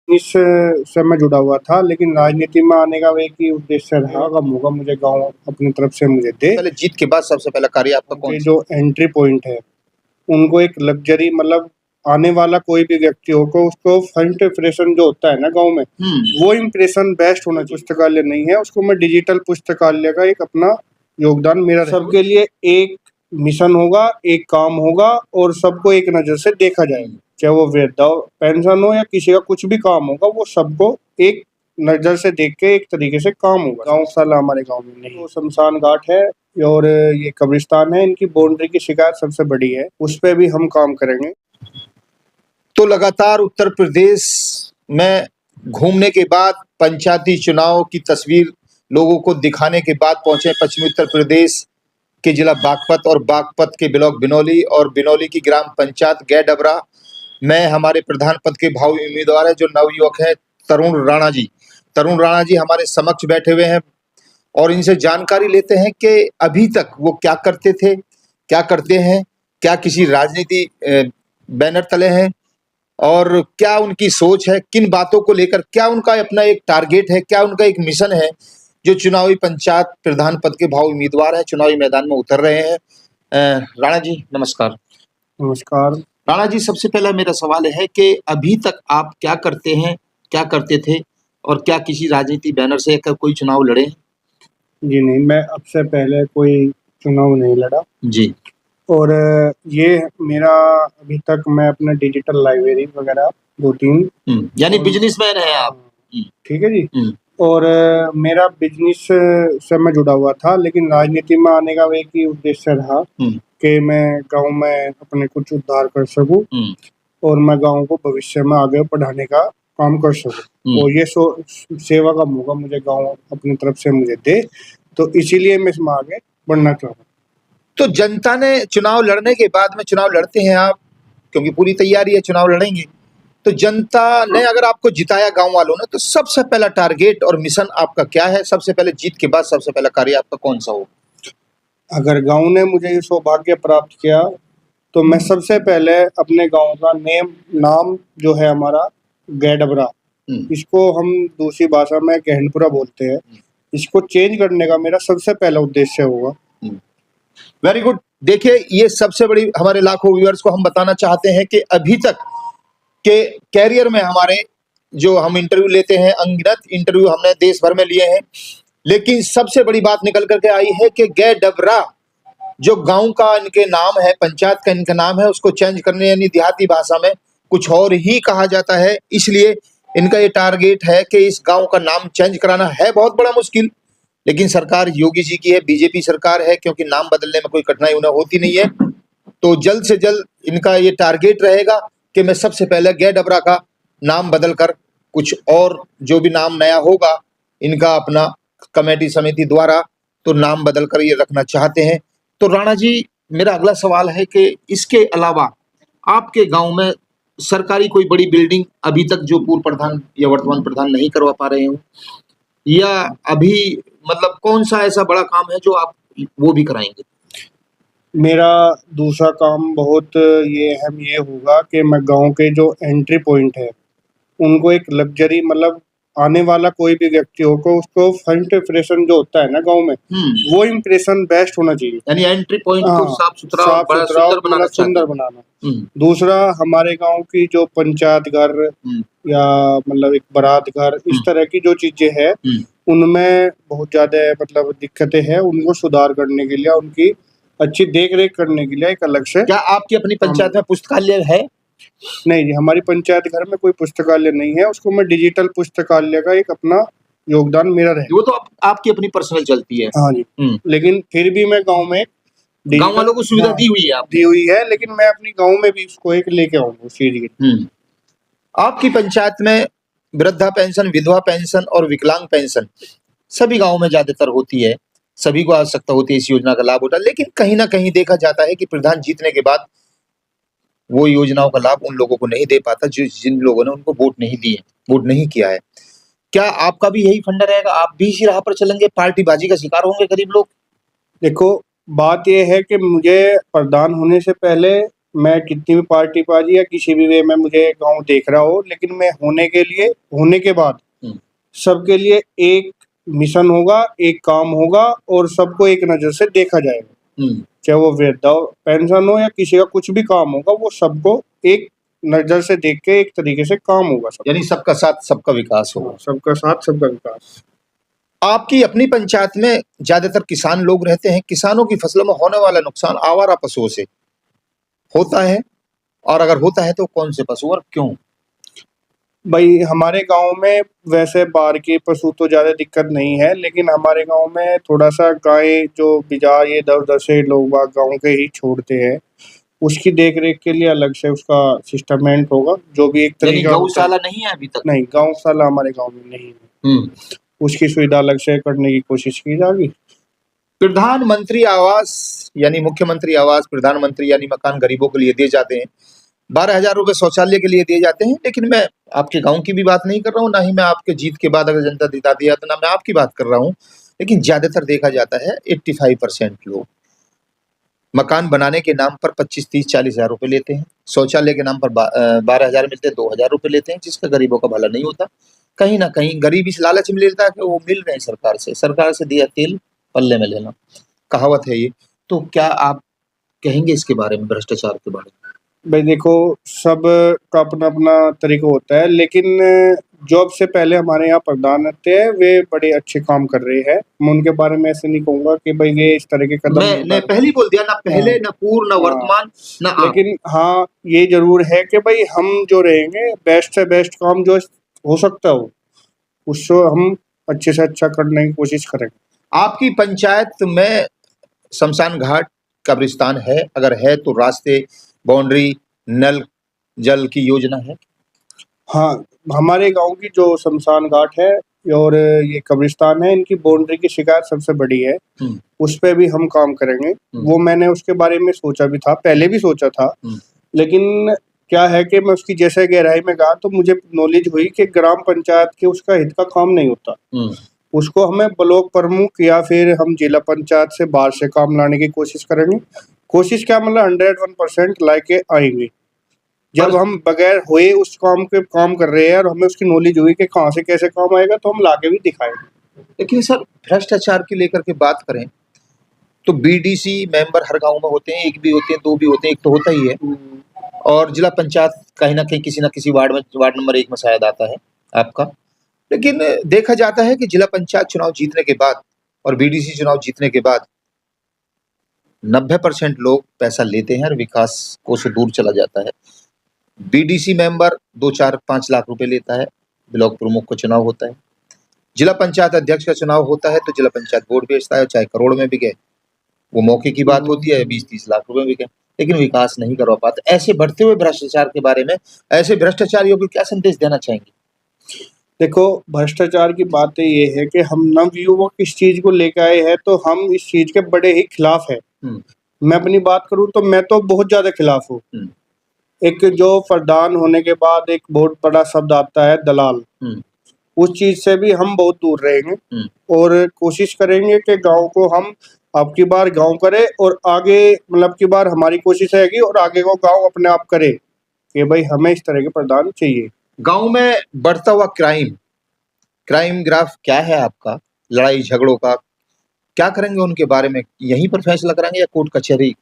इस से मैं जुड़ा हुआ था, लेकिन राजनीति में आने का एक ही उद्देश्य रहा का मौका मुझे गाँव अपनी तरफ से मुझे दे। पहले जीत के बाद सबसे पहला कार्य आपका कौन उनके सा? जो एंट्री पॉइंट है, उनको एक लग्ज़री मतलब आने वाला कोई भी व्यक्ति हो को उसको फर्स्ट इंप्रेशन जो होता है ना गाँव में, वो इंप्रेशन बेस्ट होना चाहिए। पुस्तकालय नहीं है, उसको मैं डिजिटल पुस्तकालय का एक अपना योगदान मेरा सबके लिए एक मिशन होगा, एक काम होगा और सबको एक नज़र से देखा जाएगा। चाहे वो वृद्धा पेंशन हो या किसी का कुछ भी काम होगा, वो सबको एक नज़र से देख के एक तरीके से काम होगा। गौशाला हमारे गाँव में नहीं, वो शमशान घाट है और ये कब्रिस्तान है, इनकी बाउंड्री की शिकायत सबसे बड़ी है, उस पे भी हम काम करेंगे। तो लगातार उत्तर प्रदेश में घूमने के बाद पंचायती चुनाव की तस्वीर लोगों को दिखाने के बाद पहुंचे पश्चिमी उत्तर प्रदेश के जिला बागपत और बागपत के ब्लॉक बिनौली और बिनौली की ग्राम पंचायत गैडबरा में हमारे प्रधान पद के भावी उम्मीदवार है जो नवयुवक है तरुण राणा जी। तरुण राणा जी हमारे समक्ष बैठे हुए हैं और इनसे जानकारी लेते हैं कि अभी तक वो क्या करते थे, क्या करते हैं, क्या किसी राजनीति बैनर तले हैं और क्या उनकी सोच है, किन बातों को लेकर, क्या उनका अपना एक टारगेट है, क्या उनका एक मिशन है जो चुनावी पंचायत प्रधान पद के भावी उम्मीदवार है चुनावी मैदान में उतर रहे हैं। राणा जी नमस्कार। नमस्कार। राणा जी सबसे पहला मेरा सवाल है कि अभी तक आप क्या करते हैं, क्या करते थे और क्या किसी राजनीति बैनर से कोई चुनाव लड़े? जी नहीं, मैं अब से पहले कोई चुनाव नहीं लड़ा जी। और ये मेरा अभी तक मैं अपने डिजिटल लाइब्रेरी वगैरह 2-3 यानी बिजनेसमैन है आप। ठीक है जी। और मेरा बिजनेस से मैं जुड़ा हुआ था, लेकिन राजनीति में आने का एक ही उद्देश्य रहा कि मैं गांव में अपने कुछ उद्धार कर सकूं और मैं गांव को भविष्य में आगे बढ़ाने का काम कर सकूं और ये सेवा का मौका मुझे गांव अपनी तरफ से मुझे दे, तो इसीलिए मैं इसमें आगे बढ़ना चाहूँगा। तो जनता ने चुनाव लड़ने के बाद में चुनाव लड़ते हैं आप, क्योंकि पूरी तैयारी है चुनाव लड़ेंगे, तो जनता ने अगर आपको जिताया गांव वालों ने, तो सबसे पहला टारगेट और मिशन आपका क्या है? सबसे पहले जीत के बाद सबसे पहला कार्य आपका कौन सा हो? अगर गांव ने मुझे ये सौभाग्य प्राप्त किया तो मैं सबसे पहले अपने गांव का नाम जो है हमारा गैडबरा, इसको हम दूसरी भाषा में गहनपुरा बोलते हैं, इसको चेंज करने का मेरा सबसे पहला उद्देश्य होगा। Very good. देखिए ये सबसे बड़ी हमारे लाखों व्यूअर्स को हम बताना चाहते हैं कि अभी तक के कैरियर में हमारे जो हम इंटरव्यू लेते हैं, अनगिनत इंटरव्यू हमने देश भर में लिए हैं, लेकिन सबसे बड़ी बात निकल करके आई है कि गैडबरा जो गांव का इनके नाम है, पंचायत का इनका नाम है, उसको चेंज करने यानी देहाती भाषा में कुछ और ही कहा जाता है, इसलिए इनका ये टारगेट है कि इस गांव का नाम चेंज कराना है बहुत बड़ा मुश्किल, लेकिन सरकार योगी जी की है, बीजेपी सरकार है, क्योंकि नाम बदलने में कोई कठिनाई उन्हें होती नहीं है, तो जल्द से जल्द इनका ये टारगेट रहेगा कि मैं सबसे पहले गैडबरा का नाम बदलकर कुछ और जो भी नाम नया होगा इनका अपना कमेटी समिति द्वारा तो नाम बदलकर ये रखना चाहते हैं। तो राणा जी मेरा अगला सवाल है कि इसके अलावा आपके गांव में सरकारी कोई बड़ी बिल्डिंग अभी तक जो पूर्व प्रधान या वर्तमान प्रधान नहीं करवा पा रहे हो, या अभी मतलब कौन सा ऐसा बड़ा काम है जो आप वो भी कराएंगे? मेरा दूसरा काम बहुत ये अहम ये होगा कि मैं गांव के जो एंट्री पॉइंट है उनको एक लग्जरी मतलब आने वाला कोई भी व्यक्ति हो को उसको फर्स्ट इंप्रेशन जो होता है ना गांव में, वो इंप्रेशन बेस्ट होना चाहिए, यानी एंट्री पॉइंट को साफ सुथरा सुंदर बनाना। दूसरा हमारे गांव की जो पंचायत घर या मतलब एक बारात घर, इस तरह की जो चीजें हैं उनमें बहुत ज्यादा मतलब दिक्कतें हैं, उनको सुधार करने के लिए, उनकी अच्छी देख रेख करने के लिए एक अलग से। क्या आपकी अपनी पंचायत में पुस्तकालय है? नहीं जी, हमारी पंचायत घर में कोई पुस्तकालय नहीं है, उसको मैं डिजिटल पुस्तकालय का एक अपना योगदान मेरा रहेगा। वो तो आपकी अपनी पर्सनल चलती है। हाँ जी। लेकिन फिर भी मैं गांव में गांव वालों को सुविधा दी हुई है आपने? दी हुई है, लेकिन मैं अपनी गांव में भी उसको एक लेके आऊंगा उस चीज की। आपकी पंचायत में वृद्धा पेंशन, विधवा पेंशन और विकलांग पेंशन सभी गाँव में ज्यादातर होती है, सभी को आवश्यकता होती है इस योजना का लाभ उठा, लेकिन कहीं ना कहीं देखा जाता है कि प्रधान जीतने के बाद वो योजनाओं का लाभ उन लोगों को नहीं दे पाता जिन लोगों ने उनको वोट नहीं दिए, वोट नहीं किया है। क्या आपका भी यही फंडा रहेगा? आप भी इसी राह पर चलेंगे, पार्टीबाजी का शिकार होंगे गरीब लोग? देखो बात यह है कि मुझे प्रधान होने से पहले मैं कितनी भी पार्टीबाजी या किसी भी वे में मुझे गाँव देख रहा हो, लेकिन मैं होने के बाद सबके लिए एक मिशन होगा, एक काम होगा और सबको एक नज़र से देखा जाएगा। चाहे वो वृद्धा पेंशन हो या किसी का कुछ भी काम होगा, वो सबको एक नज़र से देख के एक तरीके से काम होगा सब। यानी सबका साथ सबका विकास होगा। सबका साथ सबका विकास। आपकी अपनी पंचायत में ज्यादातर किसान लोग रहते हैं। किसानों की फसलों में होने वाला नुकसान आवारा पशुओं से होता है, और अगर होता है तो कौन से पशु और क्यों? भाई हमारे गांव में वैसे बाहर के पशु तो ज़्यादा दिक्कत नहीं है, लेकिन हमारे गांव में थोड़ा-सा गाय जो बिजार ये इधर-उधर से लोग बाग गाँव के ही छोड़ते हैं, उसकी देख-रेख के लिए अलग से उसका सिस्टमेंट होगा, जो भी एक यानी तरीका होता है। गौशाला नहीं है अभी तक? नहीं, गौशाला हमारे गाँव में नहीं है। उसकी सुविधा अलग से करने की कोशिश की जाएगी। प्रधानमंत्री आवास यानी मुख्यमंत्री आवास, प्रधानमंत्री यानी मकान गरीबों के लिए दिए जाते हैं। 12,000 रुपए शौचालय के लिए दिए जाते हैं। लेकिन मैं आपके गांव की भी बात नहीं कर रहा हूँ, ना ही मैं आपके जीत के बाद अगर जनता जिता दिया तो ना मैं आपकी बात कर रहा हूँ। लेकिन ज्यादातर देखा जाता है 85% लोग मकान बनाने के नाम पर 25, 30, 40 हजार रुपए लेते हैं। शौचालय के नाम पर 12,000 मिलते हैं, 2,000 रुपए लेते हैं, जिसका गरीबों का भला नहीं होता। कहीं ना कहीं गरीब इस लालच में लेता है कि वो मिल रहे हैं सरकार से दिया तेल पल्ले में लेना, कहावत है ये। तो क्या आप कहेंगे इसके बारे में, भ्रष्टाचार के बारे में? भाई देखो, सब का अपना-अपना तरीका होता है, लेकिन जॉब से पहले हमारे यहाँ प्रधान रहते हैं, वे बड़े अच्छे काम कर रहे हैं। मैं उनके बारे में ऐसे नहीं कहूँगा कि भाई ये इस तरह के कदम मैं पहले ही बोल दिया, ना पहले, ना पूर्व, ना वर्तमान, ना आप। लेकिन हाँ, ये ज़रूर है कि भाई हम जो रहेंगे बेस्ट से बेस्ट काम जो हो सकता हो, उसको हम अच्छे से अच्छा करने की कोशिश करेंगे। आपकी पंचायत में शमशान घाट, कब्रिस्तान है? अगर है तो रास्ते, बाउंड्री, नल जल की योजना है? हाँ, हमारे गाँव की जो शमशान घाट है और ये कब्रिस्तान है, इनकी बाउंड्री की शिकायत सबसे बड़ी है। उस पे भी हम काम करेंगे। वो मैंने उसके बारे में सोचा भी था, पहले भी सोचा था, लेकिन क्या है कि मैं उसकी जैसे गहराई में गया तो मुझे नॉलेज हुई कि ग्राम पंचायत के उसका हित का काम नहीं होता। उसको हमें ब्लॉक प्रमुख या फिर हम जिला पंचायत से बाहर से काम लाने की कोशिश करेंगे। कोशिश क्या, मतलब 101% लाके आएँगे। जब हम बगैर हुए उस काम पे काम कर रहे हैं और हमें उसकी नॉलेज हुई कि कहाँ से कैसे काम आएगा, तो हम लाके भी दिखाएंगे। लेकिन सर, भ्रष्टाचार की लेकर के बात करें तो बीडीसी मेंबर हर गांव में होते हैं, एक भी होते हैं, दो भी होते हैं, एक तो होता ही है। और जिला पंचायत कहीं ना कहीं किसी ना किसी वार्ड नंबर 1 में शायद आता है आपका। लेकिन देखा जाता है कि जिला पंचायत चुनाव जीतने के बाद और बीडीसी चुनाव जीतने के बाद 90% लोग पैसा लेते हैं और विकास को से दूर चला जाता है। बीडीसी मेंबर 2, 4, 5 लाख रुपए लेता है, ब्लॉक प्रमुख का चुनाव होता है, जिला पंचायत अध्यक्ष का चुनाव होता है तो जिला पंचायत बोर्ड बेचता है, चाहे करोड़ में भी गए, वो मौके की बात होती है, 20-30 लाख रुपए में भी गए, लेकिन विकास नहीं करवा पाते। ऐसे बढ़ते हुए भ्रष्टाचार के बारे में ऐसे भ्रष्टाचारियों को क्या संदेश देना चाहेंगे? देखो, भ्रष्टाचार की बात ये है कि हम नवयुवक इस चीज को लेकर आए हैं, तो हम इस चीज के बड़े ही खिलाफ है। मैं अपनी बात करूं तो मैं तो बहुत ज्यादा खिलाफ हूँ। एक जो प्रधान होने के बाद एक बहुत बड़ा शब्द आता है दलाल, उस चीज से भी हम बहुत दूर रहेंगे और कोशिश करेंगे कि गांव को हम अब की बार गांव करे और आगे मतलब की बार हमारी कोशिश रहेगी और आगे को गांव अपने आप करे कि भाई हमें इस तरह के प्रधान चाहिए। गांव में बढ़ता हुआ क्राइम ग्राफ क्या है आपका? लड़ाई झगड़ों का क्या करेंगे उनके बारे में? यहीं पर फैसला कराएंगे या कोर्ट कचहरी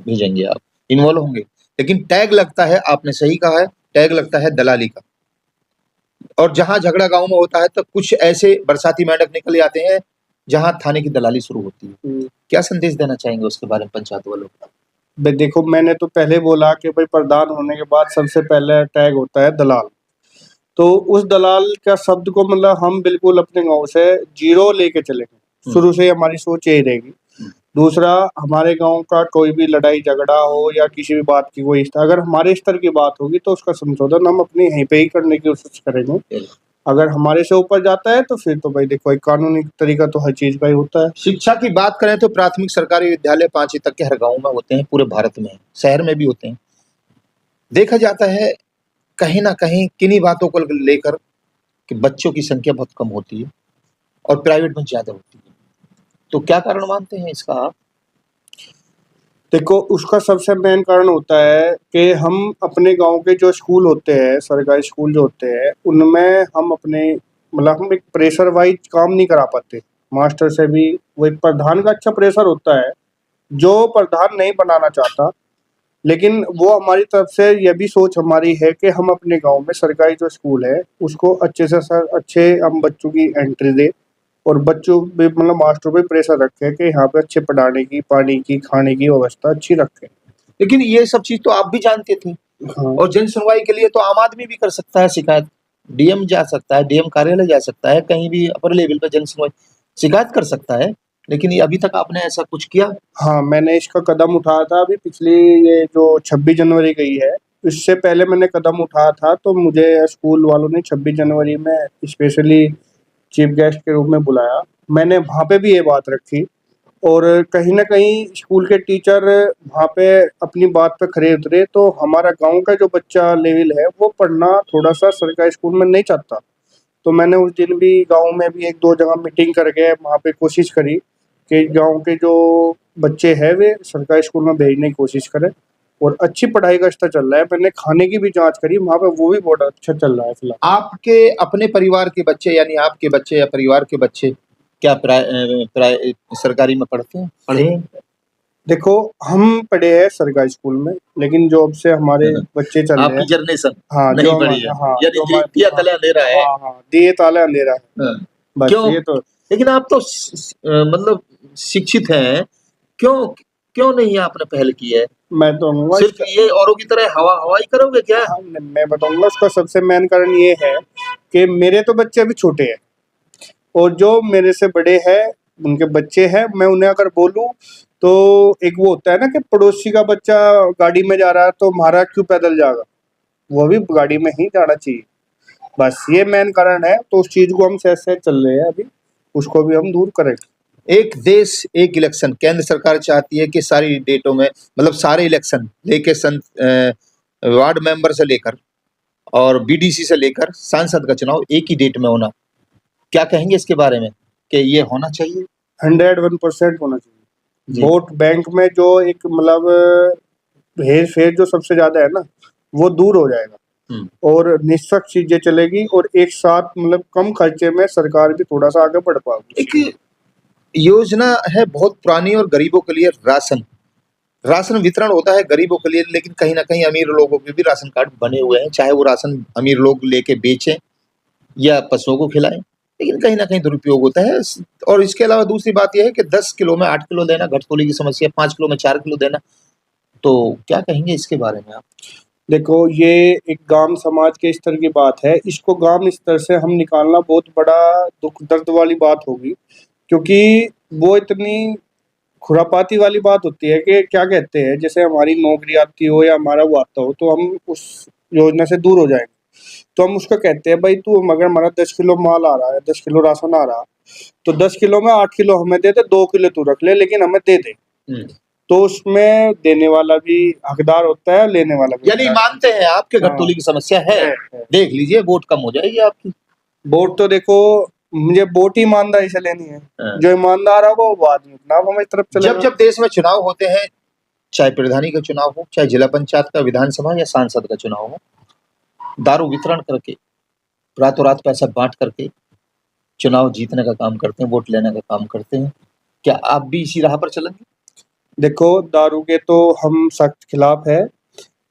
भेजेंगे? आप इन्वॉल्व होंगे? लेकिन टैग लगता है, आपने सही कहा है, टैग लगता है दलाली का। और जहां झगड़ा गांव में होता है तो कुछ ऐसे बरसाती मेंढक निकल आते हैं जहां थाने की दलाली शुरू होती है। क्या संदेश देना चाहेंगे उसके बारे में पंचायत वालों को? भाई देखो, मैंने तो पहले बोला कि भाई प्रधान होने के बाद सबसे पहले टैग होता है दलाल। तो उस दलाल का शब्द को मतलब हम बिल्कुल अपने गांव से जीरो लेके चलेंगे। शुरू से हमारी सोच यही रहेगी। दूसरा, हमारे गांव का कोई भी लड़ाई झगड़ा हो या किसी भी बात की कोई अगर हमारे स्तर की बात होगी तो उसका संशोधन हम अपने यहीं पे ही करने की कोशिश करेंगे। अगर हमारे से ऊपर जाता है तो फिर तो भाई देखो, एक कानूनी तरीका तो हर चीज का ही होता है। शिक्षा की बात करें तो प्राथमिक सरकारी विद्यालय 5वीं तक के हर गांव में होते हैं, पूरे भारत में, शहर में भी होते हैं। देखा जाता है कहीं ना कहीं किन्हीं बातों को लेकर कि बच्चों की संख्या बहुत कम होती है और प्राइवेट में ज्यादा होती है। तो क्या कारण मानते हैं इसका आप? देखो, उसका सबसे मेन कारण होता है कि हम अपने गाँव के जो स्कूल होते हैं, सरकारी स्कूल जो होते हैं, उनमें हम अपने मतलब हम एक प्रेशर वाइज़ काम नहीं करा पाते। मास्टर से भी वो एक प्रधान का अच्छा प्रेशर होता है, जो प्रधान नहीं बनाना चाहता, लेकिन वो हमारी तरफ से ये भी सोच हमारी है कि हम अपने गाँव में सरकारी जो स्कूल है, उसको अच्छे से अच्छे हम बच्चों की एंट्री दें और बच्चों पे मतलब मास्टरों पे प्रेशर रखें कि यहाँ पे अच्छे पढ़ाने की, पानी की, खाने की व्यवस्था अच्छी रखें। लेकिन ये सब चीज तो आप भी जानते थे, हाँ। और जन सुनवाई के लिए तो आम आदमी भी कर सकता है शिकायत, डीएम जा सकता है, डीएम कार्यालय जा सकता है, कहीं भी अपर लेवल पे जन सुनवाई शिकायत कर सकता है, लेकिन ये अभी तक आपने ऐसा कुछ किया? हाँ, मैंने इसका कदम उठाया था अभी पिछली ये जो 26 जनवरी गई है, इससे पहले मैंने कदम उठाया था, तो मुझे स्कूल वालों ने 26 जनवरी में स्पेशली चीफ गेस्ट के रूप में बुलाया। मैंने वहाँ पे भी ये बात रखी और कहीं न कहीं स्कूल के टीचर वहाँ पे अपनी बात पे खरे उतरे, तो हमारा गाँव का जो बच्चा लेवल है, वो पढ़ना थोड़ा-सा सरकारी स्कूल में नहीं चाहता। तो मैंने उस दिन भी गाँव में भी 1-2 जगह मीटिंग करके वहाँ पे कोशिश करी कि गाँव के जो बच्चे हैं, वे सरकारी स्कूल में भेजने की कोशिश करें और अच्छी पढ़ाई का स्तर चल रहा है। मैंने खाने की भी जाँच करी, वहाँ पे वो भी बहुत अच्छा चल रहा है फिलहाल। आपके अपने परिवार के बच्चे यानी आपके बच्चे या परिवार के बच्चे क्या सरकारी में पढ़ते हैं, पढ़े हैं? देखो, हम पढ़े हैं सरकारी स्कूल में, लेकिन जो अब से हमारे बच्चे चल रहे आपकी हैं जनरेशन हाँ, जो नहीं पढ़ी है, हाँ, यानी जो हमारे दिया तले अंधेरा है। हाँ, हाँ, दिए ताले अंधेरा है। हाँ। बस क्यों? ये तो लेकिन आप तो मतलब शिक्षित हैं, क्यों क्यों नहीं आपने पहल की है? मैं कहूँगा सिर्फ इसका ये औरों की तरह हवा-हवाई करोगे क्या? हाँ, मैं बताऊँगा उसका सबसे मेन कारण ये है कि मेरे तो बच्चे अभी छोटे हैं और जो मेरे से बड़े हैं, उनके बच्चे हैं, मैं उन्हें अगर बोलूँ तो एक वो होता है ना कि पड़ोसी का बच्चा गाड़ी में जा रहा है तो हमारा क्यों पैदल जाएगा? वो भी गाड़ी में ही जाना चाहिए। बस ये मेन कारण है, तो उस चीज़ को हम सहज-सहज चल रहे हैं अभी, उसको भी हम दूर करेंगे। एक देश एक इलेक्शन, केंद्र सरकार चाहती है कि सारी डेटों में मतलब सारे इलेक्शन लेके वार्ड मेंबर से लेकर और बीडीसी से लेकर सांसद का चुनाव एक ही डेट में होना। क्या कहेंगे इसके बारे में कि ये होना चाहिए? 101% होना चाहिए। जी। वोट बैंक में जो एक मतलब हेर-फेर जो सबसे ज़्यादा है ना, वो दूर हो जाएगा हुँ। और निष्पक्ष चीज़ें चलेगी और एक साथ मतलब कम खर्चे में सरकार भी थोड़ा-सा आगे बढ़ पाएगी। एक योजना है बहुत पुरानी और गरीबों के लिए राशन। राशन वितरण होता है गरीबों के लिए, लेकिन कहीं न कहीं अमीर लोगों के भी राशन कार्ड बने हुए हैं, चाहे वो राशन अमीर लोग लेके बेचें या पशुओं को खिलाएँ, लेकिन कहीं न कहीं दुरुपयोग होता है। और इसके अलावा दूसरी बात ये है कि 10 किलो में 8 किलो देना, घटतोली की समस्या, 5 किलो में 4 किलो देना, तो क्या कहेंगे इसके बारे में आप? देखो, ये एक गाँव समाज के स्तर की बात है, इसको गाँव स्तर से हम निकालना बहुत बड़ा दुःख दर्द वाली बात होगी, क्योंकि वो इतनी खुरापाती वाली बात होती है कि क्या कहते हैं, जैसे हमारी नौकरी आती हो या हमारा वो आता हो, तो हम उस योजना से दूर हो जाएँगे। तो हम उसको कहते हैं, "भई तू अगर हमारा 10 किलो माल आ रहा है, 10 किलो राशन आ रहा, तो 10 किलो में 8 किलो हमें दे दे, 2 किलो तू रख ले, लेकिन हमें दे दे।" हुँ। तो उसमें देने वाला भी हकदार होता है, लेने वाला भी यानी हकदार मानते हैं आप कि हाँ, घटतोली की समस्या है। है। देख लीजिए वोट कम हो जाएगी आपकी। वोट तो देखो, मुझे वोट ईमानदारी से लेनी है। हाँ। जो ईमानदार होगा वो आदमी अपना हमारी तरफ जब चलेगा। जब देश में चुनाव होते हैं, चाहे प्रधानी का चुनाव हो, चाहे जिला पंचायत का, विधानसभा या सांसद का चुनाव हो, दारू वितरण करके, रातों-रात पैसा बाँट करके चुनाव जीतने का काम करते हैं, वोट लेने का काम करते हैं। क्या आप भी इसी राह पर चलेंगे? देखो, दारू के तो हम सख्त खिलाफ है,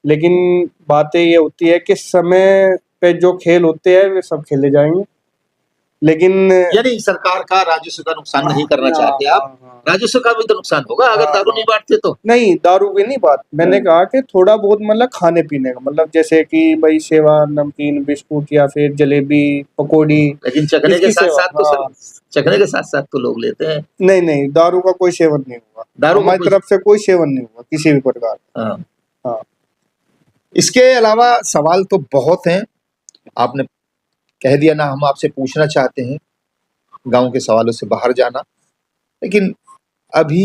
लेकिन बातें ये होती है कि समय पे जो खेल होते हैं, वे सब खेले जाएँगे। लेकिन यानी सरकार का राजस्व का नुकसान नहीं करना हाँ, चाहते आप। हाँ, हाँ। राजस्व का भी तो नुकसान होगा अगर हाँ, दारू हाँ। नहीं बाँटते तो। नहीं, दारू की नहीं बात, मैंने कहा कि थोड़ा बहुत मतलब खाने-पीने का, मतलब जैसे कि भई सेवा, नमकीन, बिस्कुट या फिर जलेबी, पकौड़ी, लेकिन चखने के इसकी सेवा साथ-साथ तो हाँ। चखने के साथ-साथ तो लोग लेते हैं। नहीं, नहीं, दारू का कोई सेवन नहीं होगा। दारू का हमारी कोई तरफ से कोई सेवन नहीं होगा, किसी भी प्रकार। हाँ। हाँ। इसके अलावा सवाल तो बहुत हैं। आपने कह दिया ना हम आपसे पूछना चाहते हैं, गाँव के सवालों से बाहर जाना। लेकिन अभी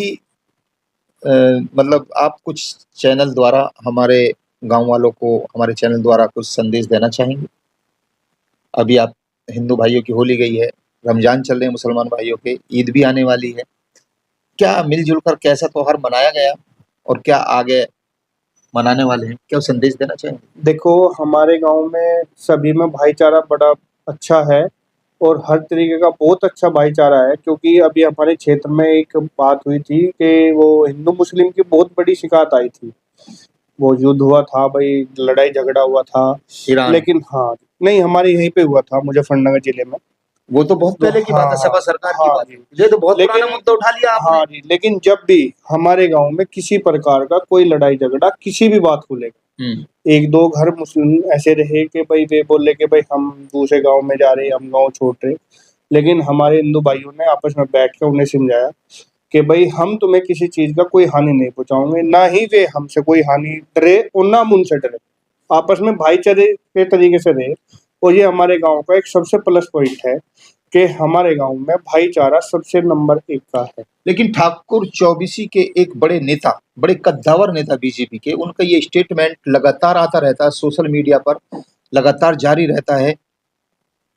मतलब आप कुछ चैनल द्वारा हमारे गाँव वालों को हमारे चैनल द्वारा कुछ संदेश देना चाहेंगे? अभी आप हिंदू भाइयों की होली गई है, रमज़ान चल रहे हैं मुसलमान भाइयों के, ईद भी आने वाली है। क्या मिल-जुल कर कैसा त्योहार मनाया गया? और क्या आगे मनाने वाले हैं, क्या संदेश देना चाहेंगे? देखो, हमारे गांव में सभी में भाईचारा बड़ा अच्छा है और हर तरीके का बहुत अच्छा भाईचारा है, क्योंकि अभी हमारे क्षेत्र में एक बात हुई थी कि वो हिंदू मुस्लिम की बहुत बड़ी शिकायत आई थी। वो युद्ध हुआ था भाई, लड़ाई झगड़ा हुआ था। ईरान। लेकिन हाँ, नहीं हमारे यहीं पे हुआ था मुजफ्फरनगर जिले में। वो तो बहुत पहले की बात है, सपा सरकार की हाँ बात है। जी। ये तो बहुत लेकिन पुराना मुद्दा उठा लिया आपने। हाँ जी, लेकिन जब भी हमारे गांव में किसी प्रकार का कोई लड़ाई झगड़ा किसी भी बात को लेकर, एक दो घर मुस्लिम ऐसे रहे कि भाई वे बोले कि भाई हम दूसरे गांव में जा रहे, हम गांव छोड़ रहे, लेकिन हमारे हिंदू भाइयों ने आपस में बैठ के उन्हें समझाया कि भाई हम तुम्हें किसी चीज का कोई हानि नहीं पहुंचाएंगे, ना ही वे हमसे कोई हानि डरे और ना हम उनसे डरे, आपस में भाईचारे के तरीके से रहे। और ये हमारे गांव का एक सबसे प्लस पॉइंट है कि हमारे गांव में भाईचारा सबसे नंबर 1 का है। लेकिन ठाकुर चौबीसी के एक बड़े नेता, बड़े कद्दावर नेता बीजेपी के, उनका ये स्टेटमेंट लगातार आता रहता है सोशल मीडिया पर, लगातार जारी रहता है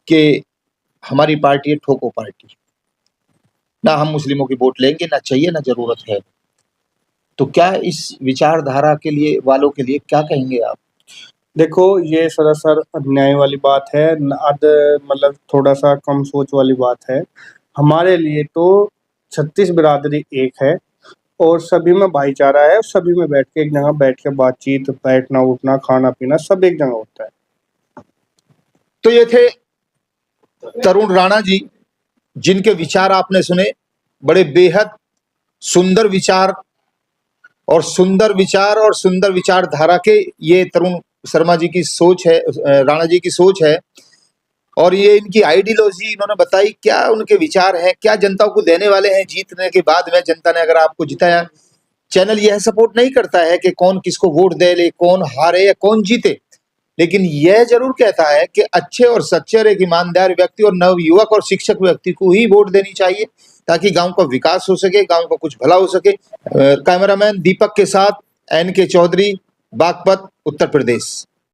कि हमारी पार्टी है ठोको पार्टी, ना हम मुस्लिमों की वोट लेंगे, ना चाहिए ना जरूरत है। तो क्या इस विचारधारा के लिए वालों के लिए क्या कहेंगे आप? देखो, ये सरासर अन्याय वाली बात है, मतलब थोड़ा सा कम सोच वाली बात है। हमारे लिए तो 36 बिरादरी एक है और सभी में भाईचारा है, सभी में बैठ के एक जगह बैठ के बातचीत, बैठना उठना, खाना पीना सब एक जगह होता है। तो ये थे तरुण राणा जी, जिनके विचार आपने सुने, बड़े बेहद सुंदर विचार और सुंदर विचारधारा के ये तरुण शर्मा जी की सोच है, राणा जी की सोच है। और ये इनकी आइडियोलॉजी इन्होंने बताई, क्या उनके विचार हैं, क्या जनता को देने वाले हैं जीतने के बाद में। जनता ने अगर आपको जिताया, चैनल यह सपोर्ट नहीं करता है कि कौन किसको वोट दे, ले कौन हारे या कौन जीते, लेकिन यह जरूर कहता है कि अच्छे और सच्चे और एक ईमानदार व्यक्ति और नवयुवक और शिक्षक व्यक्ति को ही वोट देनी चाहिए, ताकि गांव का विकास हो सके, गांव का कुछ भला हो सके। कैमरामैन दीपक के साथ NK चौधरी, बागपत, उत्तर प्रदेश।